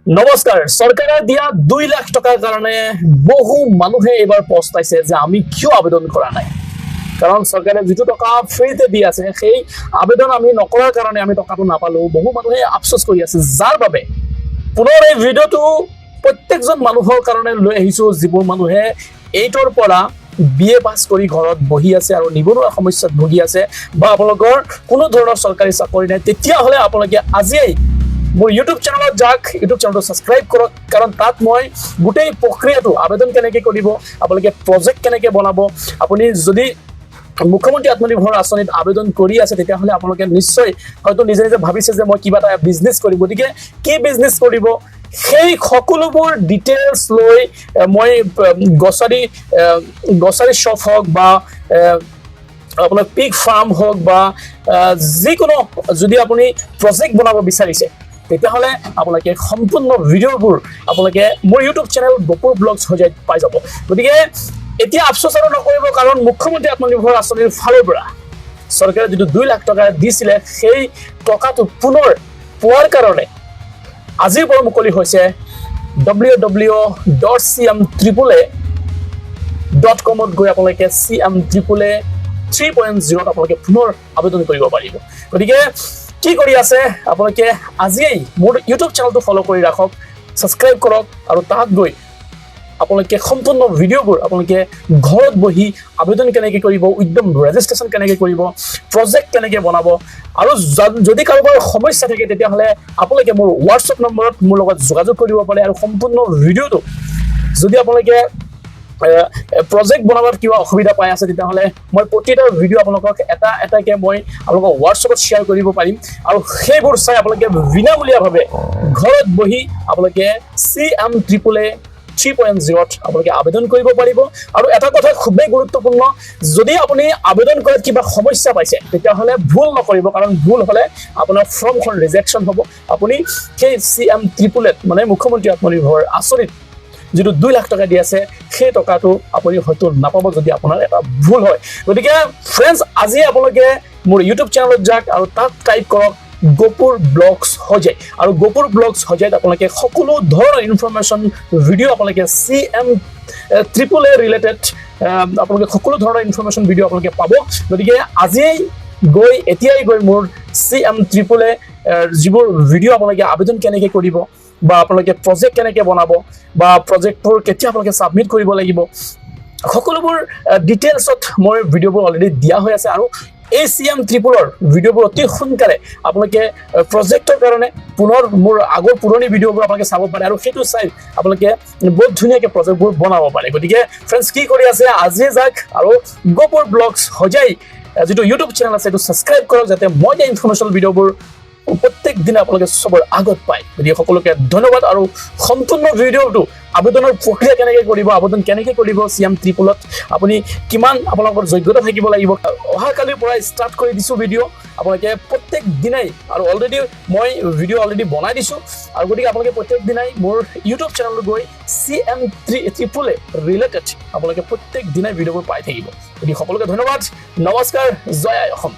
নমস্কাৰ। চৰকাৰে দিয়া 2 লাখ টকাৰ কাৰণে বহু মানুহে এবাৰ পস্তাইছে যে আমি কিয় আবেদন কৰা নাই। কাৰণ চৰকাৰে যিটো টকা ফ্ৰীতে দি আছে সেই আবেদন আমি নকৰাৰ কাৰণে আমি টকাটো নাপালো। বহু মানুহে আফসোস কৰি আছে, যাৰ বাবে পুনৰ এই ভিডিঅ'টো প্ৰত্যেকজন মানুহৰ কাৰণে লৈ আহিছো যিবোৰ মানুহে 8ৰ পৰা BA পাছ কৰি ঘৰত বহি আছে আৰু নিবনুৱা সমস্যাত ভুগি আছে বা আপোনালোকৰ কোনো ধৰণৰ চৰকাৰী চাকৰি নাই। তেতিয়াহ'লে আপোনালোকে আজিয়েই মোৰ ইউটিউব চেনেলত যাওক, ইউটিউব চেনেলটো সাবস্ক্ৰাইব কৰক, কাৰণ তাত মই গোটেই প্ৰক্ৰিয়াটো আবেদন কেনেকৈ কৰিব, আপোনালোকে প্ৰজেক্ট কেনেকৈ বনাব, আপুনি যদি মুখ্যমন্ত্ৰী আত্মনিৰ্ভৰ আঁচনিত আবেদন কৰি আছে তেতিয়াহ'লে আপোনালোকে নিশ্চয় হয়তো নিজে নিজে ভাবিছে যে মই কিবা এটা বিজনেছ কৰিম, গতিকে কি বিজনেছ কৰিব সেই সকলোবোৰ ডিটেইলছ লৈ মই গ্ৰছাৰী শ্বপ হওক বা আপোনাৰ পিগ ফাৰ্ম হওক বা যিকোনো যদি আপুনি প্ৰজেক্ট বনাব বিচাৰিছে তেতিয়াহ'লে আপোনালোকে সম্পূৰ্ণ ভিডিঅ'বোৰ আপোনালোকে মোৰ ইউটিউব চেনেল গপুৰ ব্লগছ হৈ যায় পাই যাব। গতিকে এতিয়া আফসোস আৰু নকৰিব, কাৰণ মুখ্যমন্ত্ৰী আত্মনিৰ্ভৰ আঁচনিৰ ফালৰ পৰা চৰকাৰে যিটো 2 লাখ টকা দিছিলে সেই টকাটো পুনৰ পোৱাৰ কাৰণে আজিৰ পৰা মুকলি হৈছে www.cm3AA.com গৈ আপোনালোকে CM3AA 3.0 আপোনালোকে পুনৰ আবেদন কৰিব পাৰিব। গতিকে কি কৰি আছে আপোনালোকে আজিয়েই মোৰ ইউটিউব চেনেলটো ফলো কৰি ৰাখক, সাবস্ক্ৰাইব কৰক আৰু তাত গৈ আপোনালোকে সম্পূৰ্ণ ভিডিঅ'বোৰ আপোনালোকে ঘৰত বহি আবেদন কেনেকৈ কৰিব, উদ্যম ৰেজিষ্ট্ৰেশ্যন কেনেকৈ কৰিব, প্ৰজেক্ট কেনেকৈ বনাব, আৰু যদি কাৰোবাৰ সমস্যা থাকে তেতিয়াহ'লে আপোনালোকে মোৰ হোৱাটছএপ নম্বৰত মোৰ লগত যোগাযোগ কৰিব পাৰে। আৰু সম্পূৰ্ণ ভিডিঅ'টো যদি আপোনালোকে প্ৰজেক্ট বনাবৰ কিবা অসুবিধা পাই আছে তেতিয়াহ'লে মই প্ৰতিটা ভিডিঅ' আপোনালোকক এটাকৈ মই আপোনালোকক হোৱাটছএপত শ্বেয়াৰ কৰিব পাৰিম, আৰু সেইবোৰ চাই আপোনালোকে বিনামূলীয়াভাৱে ঘৰত বহি আপোনালোকে CM3AA 3.0 আপোনালোকে আবেদন কৰিব পাৰিব। আৰু এটা কথা খুবেই গুৰুত্বপূৰ্ণ, যদি আপুনি আবেদন কৰাত কিবা সমস্যা পাইছে তেতিয়াহ'লে ভুল নকৰিব, কাৰণ ভুল হ'লে আপোনাৰ ফৰ্মখন ৰিজেকশ্যন হ'ব। আপুনি সেই CM3AA মানে মুখ্যমন্ত্ৰী আত্মনিৰ্ভৰ আঁচনিত যিটো 2 লাখ টকা দি আছে সেই টকাটো আপুনি হয়তো নাপাব যদি আপোনাৰ এটা ভুল হয়। গতিকে ফ্ৰেণ্ডছ, আজি আপোনালোকে মোৰ ইউটিউব চেনেলত যাওক আৰু তাত টাইপ কৰক গপুৰ ব্লগছ হৈ যায়, আৰু গপুৰ ব্লগছ হৈ যায় আপোনালোকে সকলো ধৰণৰ ইনফৰমেশ্যন ভিডিঅ' আপোনালোকে CM3AA ৰিলেটেড আপোনালোকে সকলো ধৰণৰ ইনফৰমেশ্যন ভিডিঅ' আপোনালোকে পাব। গতিকে এতিয়াই গৈ মোৰ CM3AA যিবোৰ ভিডিঅ' আপোনালোকে আবেদন কেনেকৈ কৰিব বা আপোনালোকে প্ৰজেক্ট কেনেকৈ বনাব বা প্ৰজেক্টবোৰ কেতিয়া আপোনালোকে ছাবমিট কৰিব লাগিব, সকলোবোৰ ডিটেইলছত মই ভিডিঅ'বোৰ অলৰেডি দিয়া হৈ আছে। আৰু এই CM3AA ভিডিঅ'বোৰ অতি সোনকালে আপোনালোকে প্ৰজেক্টৰ কাৰণে পুনৰ মোৰ আগৰ পুৰণি ভিডিঅ'বোৰ আপোনালোকে চাব পাৰে, আৰু সেইটো চাই আপোনালোকে বহুত ধুনীয়াকৈ প্ৰজেক্টবোৰ বনাব পাৰে। গতিকে ফ্ৰেণ্ডছ, কি কৰি আছে আজিয়ে যাওক আৰু গপুৰ ব্লগছ হৈ যায় যিটো ইউটিউব চেনেল আছে সেইটো ছাবস্ক্ৰাইব কৰক, যাতে মই দিয়া ইনফৰমেশ্যনেল ভিডিঅ'বোৰ প্ৰত্যেক দিনে আপোনালোকে চবৰ আগত পায়। গতিকে সকলোকে ধন্যবাদ। আৰু সম্পূৰ্ণ ভিডিঅ'টো আবেদনৰ প্ৰক্ৰিয়া কেনেকৈ কৰিব, আবেদন কেনেকৈ কৰিব CM3AA আপুনি কিমান আপোনালোকৰ যোগ্যতা থাকিব লাগিব, অহাকালিৰ পৰা ষ্টাৰ্ট কৰি দিছোঁ ভিডিঅ' আপোনালোকে প্ৰত্যেক দিনাই, আৰু অলৰেডি মই ভিডিঅ' অলৰেডি বনাই দিছোঁ। আৰু গতিকে আপোনালোকে প্ৰত্যেক দিনাই মোৰ ইউটিউব চেনেলত গৈ CM3AA ৰিলেটেড আপোনালোকে প্ৰত্যেক দিনাই ভিডিঅ'বোৰ পাই থাকিব। গতিকে সকলোকে ধন্যবাদ, নমস্কাৰ, জয় আই অসম।